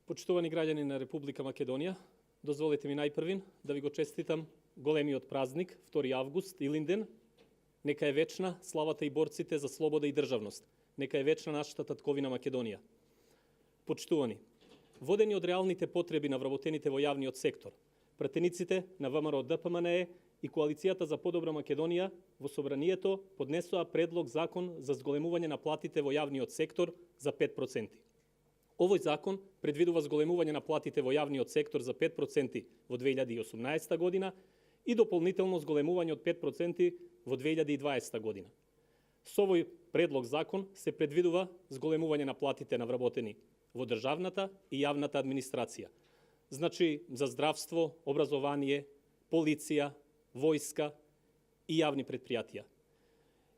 Почитувани граѓани на Република Македонија, дозволете ми најпрвин да ви го честитам големиот празник, 2 август, Илинден. Нека е вечна славата и борците за слобода и државност. Нека е вечна нашата татковина Македонија. Почитувани, водени од реалните потреби на вработените во јавниот сектор, пратениците на ВМРО ДПМНЕ и Коалицијата за подобра Македонија во Собранието поднесоа предлог закон за зголемување на платите во јавниот сектор за 5%. Овој закон предвидува зголемување на платите во јавниот сектор за 5% во 2018 година и дополнително зголемување од 5% во 2020 година. Со овој предлог закон се предвидува зголемување на платите на вработени во државната и јавната администрација. Значи за здравство, образование, полиција, војска и јавни предпријатија.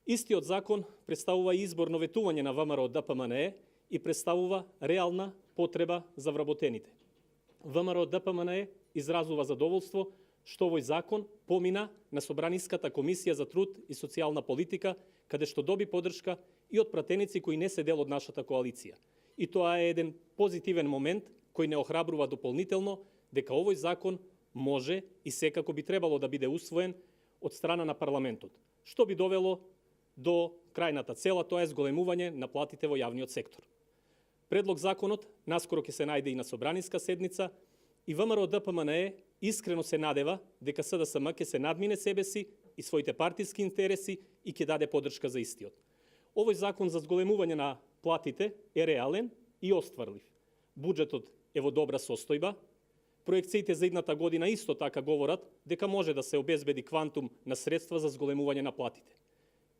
Истиот закон представува избор на ветување на ВМРО ДПМНЕ и представува реална потреба за вработените. ВМРО ДПМНЕ изразува задоволство што овој закон помина на Собраниската комисија за труд и социјална политика, каде што доби поддршка и од пратеници кои не се дел од нашата коалиција. И тоа е еден позитивен момент кој не охрабрува дополнително дека овој закон може и секако би требало да биде усвоен од страна на парламентот, што би довело до крајната цела, тоа е зголемување на платите во јавниот сектор. Предлог законот наскоро ќе се најде и на собраниска седница и ВМРО ДПМНЕ искрено се надева дека СДСМ ќе се надмине себе си и своите партиски интереси и ќе даде поддршка за истиот. Овој закон за зголемување на платите е реален и остварлив. Буџетот е во добра состојба. Проекциите за идната година исто така говорат дека може да се обезбеди квантум на средства за зголемување на платите.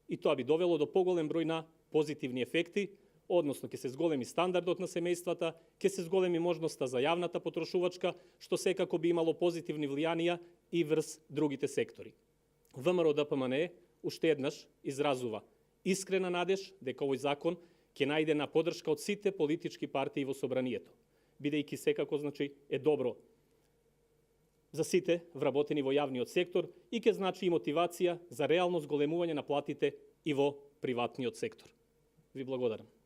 И тоа би довело до поголем број на позитивни ефекти, односно ќе се зголеми стандардот на семејствата, ќе се зголеми можноста за јавната потрошувачка, што секако би имало позитивни влијанија и врз другите сектори. ВМРО ДПМНЕ уште еднаш изразува искрена надеж дека овој закон ќе најде на поддршка од сите политички партии во Собранието, бидејќи секако е добро за сите вработени во јавниот сектор и ќе значи и мотивација за реално зголемување на платите и во приватниот сектор. Ви благодарам.